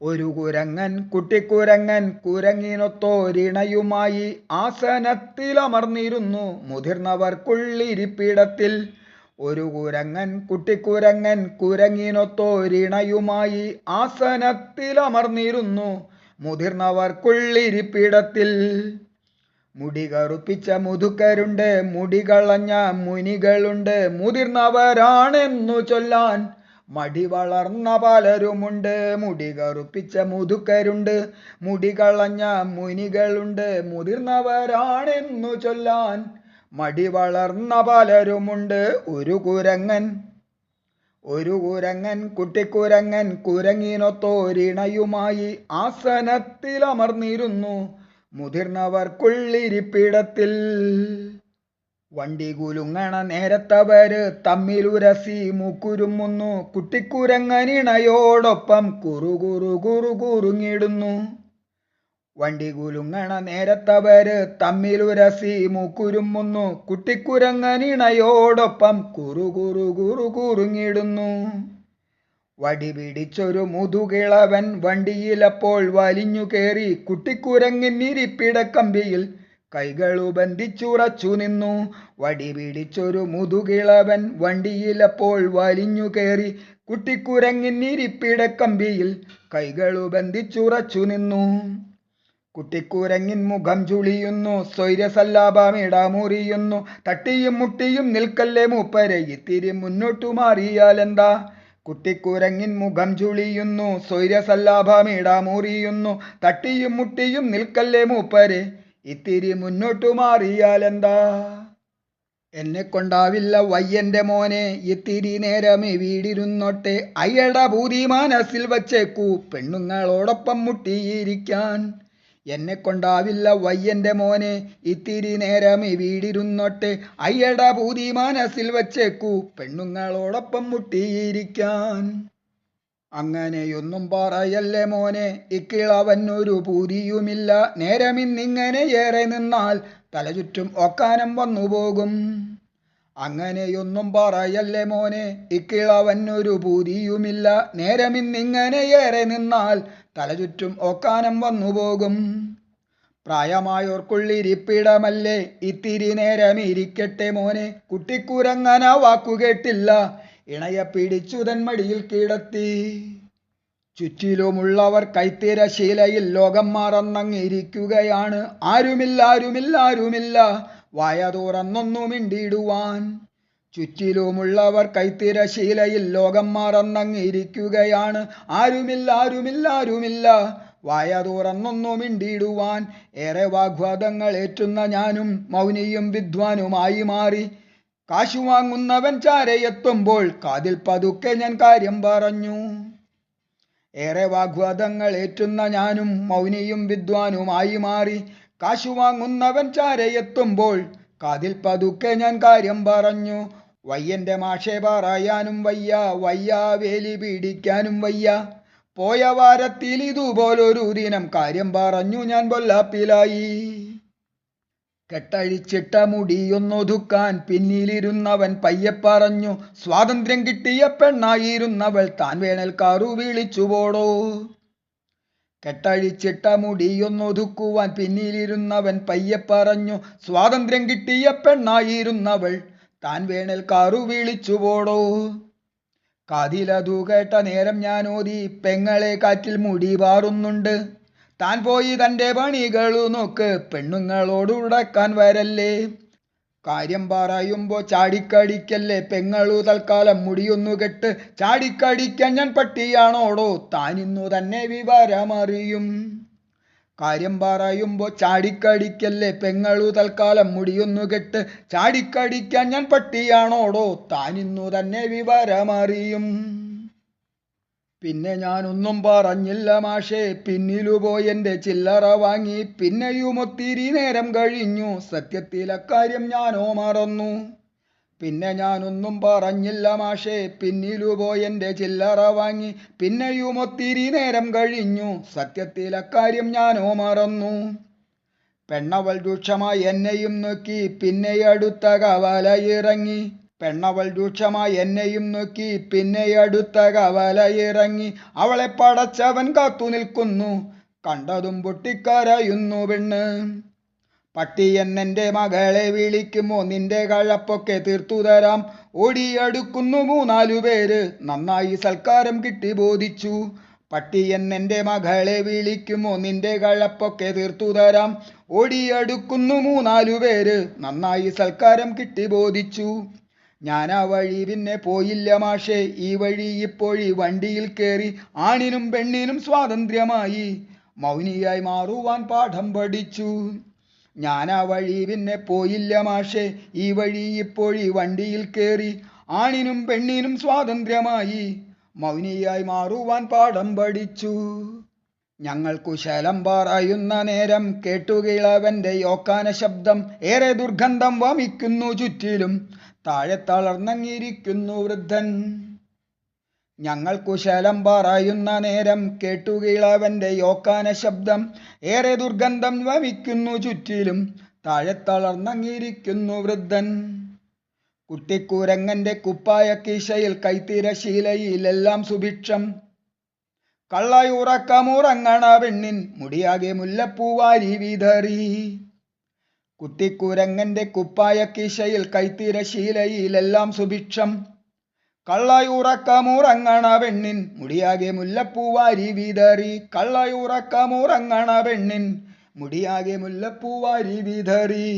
ഒരു കുരങ്ങൻ കുട്ടിക്കുരങ്ങൻ കുരങ്ങിനൊത്തോരിണയുമായി ആസനത്തിലമർന്നിരുന്നു മുതിർന്നവർക്കുള്ളിരിപ്പിടത്തിൽ. ഒരു കുരങ്ങൻ കുട്ടിക്കുരങ്ങൻ കുരങ്ങിനൊത്തോരിണയുമായി ആസനത്തിലമർന്നിരുന്നു മുതിർന്നവർക്കുള്ളിരിപ്പിടത്തിൽ. മുടി കറുപ്പിച്ച മുതുക്കരുണ്ട്, മുടികളഞ്ഞ മുനികളുണ്ട്, മുതിർന്നവരാണെന്നു ചൊല്ലാൻ മടി വളർന്ന പലരുമുണ്ട്. മുടി കറുപ്പിച്ച മുതുക്കരുണ്ട്, മുടികളഞ്ഞ മുനികളുണ്ട്, മുതിർന്നവരാണെന്നു ചൊല്ലാൻ മടി വളർന്ന പലരുമുണ്ട്. ഒരു കുരങ്ങൻ കുട്ടിക്കുരങ്ങൻ കുരങ്ങിനൊത്തോരിണയുമായി ആസനത്തിലമർന്നിരുന്നു മുതിർന്നവർക്കുള്ളിരിപ്പിടത്തിൽ. വണ്ടി കുലുങ്ങണ നേരത്തവര് തമ്മിലുരസി മൂക്കുരുമുന്നു, കുട്ടിക്കുരങ്ങനിണയോടൊപ്പം കുറുകുറുകുറുകുറുങ്ങിടുന്നു. വണ്ടി കുലുങ്ങണ നേരത്തവര് തമ്മിലുരസി മൂക്കുരുമുന്നു, കുട്ടിക്കുരങ്ങനിണയോടൊപ്പം കുറുകുറുകുറുകുറുങ്ങിടുന്നു. വടി പിടിച്ചൊരു മുതുകിളവൻ വണ്ടിയിലപ്പോൾ വലിഞ്ഞു കയറി, കുട്ടിക്കുരങ്ങിനിരിപ്പിടക്കമ്പിയിൽ കൈകളു ബന്ധിച്ചുറച്ചു നിന്നു. വടി പിടിച്ചൊരു മുതുകിളവൻ വണ്ടിയിലപ്പോൾ വലിഞ്ഞു കയറി, കുട്ടിക്കുരങ്ങിനിരിപ്പിടക്കമ്പിയിൽ കൈകളു ബന്ധിച്ചുറച്ചു നിന്നു. കുട്ടിക്കുരങ്ങിൻ മുഖം ചുളിയുന്നു, സ്വൈരസല്ലാപമിടമുറിയുന്നു. തട്ടിയും മുട്ടിയും നിൽക്കല്ലേ മൂപ്പരെ, ഇത്തിരി മുന്നോട്ടു മാറിയാലെന്താ? കുട്ടിക്കുരങ്ങിൻ മുഖം ചുളിയുന്നു, സ്വൈരസല്ലാപമിടമുറിയുന്നു. തട്ടിയും മുട്ടിയും നിൽക്കല്ലേ മൂപ്പരെ, ഇത്തിരി മുന്നോട്ടു മാറിയാലെന്താ? എന്നെക്കൊണ്ടാവില്ല വയ്യന്റെ മോനെ, ഇത്തിരി നേരമേ വീടിരുന്നോട്ടെ. അയ്യട ഭൂതി മനസ്സിൽ വച്ചേക്കൂ, പെണ്ണുങ്ങളോടൊപ്പം മുട്ടിയിരിക്കാൻ. എന്നെക്കൊണ്ടാവില്ല വയ്യന്റെ മോനെ, ഇത്തിരി നേരമേ വീടിരുന്നോട്ടെ. അയ്യട ഭൂതി മനസ്സിൽ വച്ചേക്കൂ, പെണ്ണുങ്ങളോടൊപ്പം മുട്ടിയിരിക്കാൻ. അങ്ങനെയൊന്നും പറയല്ലേ മോനെ, ഇക്കിളവനൊരു പൂതിയുമില്ല. നേരമിന്നിങ്ങനെ ഏറെ നിന്നാൽ തലചുറ്റും ഓക്കാനം വന്നുപോകും. അങ്ങനെയൊന്നും പറയല്ലേ മോനെ, ഇക്കിളവനൊരു പൂതിയുമില്ല. നേരമിന്നിങ്ങനെ ഏറെ നിന്നാൽ തലചുറ്റും ഓക്കാനം വന്നുപോകും. പ്രായമായോർക്കുള്ളിരിപ്പിടമല്ലേ, ഇത്തിരി നേരമിരിക്കട്ടെ മോനെ. കുട്ടിക്കുരങ്ങന വാക്കുകേട്ടില്ല, ഇണയെ പിടിച്ചു തൻ മടിയിൽ കിടത്തി. ചുറ്റിലുമുള്ളവർ കൈത്തിരശീലയിൽ ലോകം മറന്നങ്ങിരിക്കുകയാണ്. ആരുമില്ല വായ തുറന്നൊന്നു മിണ്ടിടുവാൻ. ചുറ്റിലുമുള്ളവർ കൈത്തിരശീലയിൽ ലോകം മറന്നങ്ങിരിക്കുകയാണ്. ആരുമില്ല വായ തുറന്നൊന്നു മിണ്ടിടുവാൻ. ഏറെ വാഗ്വാദങ്ങൾ ഏറ്റുന്ന ഞാനും മൗനിയും വിദ്വാനുമായി മാറി. കാശു വാങ്ങുന്നവൻ ചാരയെത്തുമ്പോൾ കാതിൽ പതുക്കെ ഞാൻ കാര്യം പറഞ്ഞു. ഏറെ വാഗ്വാദങ്ങൾ ഏറ്റുന്ന ഞാനും മൗനിയും വിദ്വാനുമായി മാറി. കാശു വാങ്ങുന്നവൻ ചാരയെത്തുമ്പോൾ കാതിൽ പതുക്കെ ഞാൻ കാര്യം പറഞ്ഞു. വയ്യന്റെ മാഷെ പറയാനും വയ്യ വേലി പിടിക്കാനും വയ്യ. പോയ വാരത്തിൽ ഇതുപോലൊരു ദിനം കാര്യം പറഞ്ഞു ഞാൻ പൊല്ലാപ്പിലായി. കെട്ടഴിച്ചിട്ട മുടിയൊന്നൊതുക്കാൻ പിന്നിലിരുന്നവൻ പയ്യെ പറഞ്ഞു, സ്വാതന്ത്ര്യം കിട്ടിയ പെണ്ണായിരുന്നവൾ താൻ വേനൽക്കാറു വിളിച്ചുപോടോ. കെട്ടഴിച്ചിട്ട മുടിയൊന്നൊതുക്കുവാൻ പിന്നിലിരുന്നവൻ പയ്യെ പറഞ്ഞു, സ്വാതന്ത്ര്യം കിട്ടിയ പെണ്ണായിരുന്നവൾ താൻ വേനൽക്കാറു വിളിച്ചുപോടോ. കാതിലതു കേട്ട നേരം ഞാനോതി, പെങ്ങളെ കാറ്റിൽ മുടി പാറുന്നുണ്ട്. താൻ പോയി തൻ്റെ പണികളു നോക്ക്, പെണ്ണുങ്ങളോടുടക്കാൻ വരല്ലേ. കാര്യം പറയുമ്പോ ചാടിക്കടിക്കല്ലേ, പെങ്ങളു തൽക്കാലം മുടിയൊന്നു കെട്ട്. ചാടിക്കടിക്കാൻ ഞാൻ പട്ടിയാണോടോ, താനിന്നു തന്നെ വിവരമറിയും. കാര്യം പറയുമ്പോ ചാടിക്കടിക്കല്ലേ, പെങ്ങളു തൽക്കാലം മുടിയൊന്നു കെട്ട്. ചാടിക്കടിക്കാൻ ഞാൻ പട്ടിയാണോടോ, താനിന്നു തന്നെ വിവരമറിയും. പിന്നെ ഞാനൊന്നും പറഞ്ഞില്ല മാഷേ, പിന്നിലു പോയെൻ്റെ ചില്ലറ വാങ്ങി. പിന്നെയും ഒത്തിരി നേരം കഴിഞ്ഞു, സത്യത്തിൽ അക്കാര്യം ഞാനോ മറന്നു. പിന്നെ ഞാനൊന്നും പറഞ്ഞില്ല മാഷേ, പിന്നിലു പോയെൻ്റെ ചില്ലറ വാങ്ങി. പിന്നെയും ഒത്തിരി നേരം കഴിഞ്ഞു, സത്യത്തിൽ അക്കാര്യം ഞാനോ മറന്നു. പെണ്ണവൾ രൂക്ഷമായി എന്നെയും നോക്കി, പിന്നെ അടുത്ത കവലയിറങ്ങി. പെണ്ണവൾ രൂക്ഷമായി എന്നെയും നോക്കി, പിന്നെ അടുത്ത കവലയിറങ്ങി. അവളെ പടച്ചവൻ കാത്തു നിൽക്കുന്നു, കണ്ടതും പൊട്ടിക്കരയുന്നു പെണ്ണ്. പട്ടിയെന്നെൻ്റെ മകളെ വിളിക്കുമോ, നിന്റെ കഴപ്പൊക്കെ തീർത്തു തരാം. ഓടിയടുക്കുന്നു 3-4 പേര്, നന്നായി സൽക്കാരം കിട്ടി ബോധിച്ചു. പട്ടിയെന്നെൻ്റെ മകളെ വിളിക്കുമോ, നിന്റെ കഴപ്പൊക്കെ തീർത്തു തരാം. ഓടിയടുക്കുന്നു 3-4 പേര്, നന്നായി സൽക്കാരം കിട്ടി ബോധിച്ചു. ഞാനാ വഴി പിന്നെ പോയില്ല മാഷേ, ഈ വഴി ഇപ്പോഴീ വണ്ടിയിൽ കയറി. ആണിനും പെണ്ണിനും സ്വാതന്ത്ര്യമായി, മൗനിയായി മാറുവാൻ പാഠം പഠിച്ചു. ഞാനാ വഴി പിന്നെ പോയില്ല മാഷേ, ഈ വഴി ഇപ്പോഴീ വണ്ടിയിൽ കയറി. ആണിനും പെണ്ണിനും സ്വാതന്ത്ര്യമായി, മൗനിയായി മാറുവാൻ പാഠം പഠിച്ചു. ഞങ്ങൾ കുശലം പറയുന്ന നേരം കേട്ടുകിളവന്റെ യോക്കാന ശബ്ദം. ഏറെ ദുർഗന്ധം വമിക്കുന്നു ചുറ്റിലും, താഴെ തളർന്നങ്ങിരിക്കുന്നു വൃദ്ധൻ. ഞങ്ങൾ കുശലം പറയുന്ന നേരം കേട്ടുകിളവന്റെ യോക്കാന ശബ്ദം. ഏറെ ദുർഗന്ധം വമിക്കുന്നു ചുറ്റിലും, താഴെ തളർന്നങ്ങിരിക്കുന്നു വൃദ്ധൻ. കുട്ടിക്കുരങ്ങന്റെ കുപ്പായ കീശയിൽ കൈത്തിരശീലയിലെല്ലാം സുഭിക്ഷം. കള്ളായി ഉറക്കമുറങ്ങണ പെണ്ണിൻ മുടിയാകെ മുല്ലപ്പൂവാരി വിതറി. കുട്ടിക്കുരങ്ങന്റെ കുപ്പായ കീശയിൽ കൈത്തിരശീലയിലെല്ലാം സുഭിക്ഷം. കള്ളായി ഉറക്കമുറങ്ങണ പെണ്ണിൻ മുടിയാകെ മുല്ലപ്പൂവാരി വിതറി. കള്ളായി ഉറക്കമുറങ്ങണ പെണ്ണിൻ മുടിയാകെ മുല്ലപ്പൂവാരി വിതറി.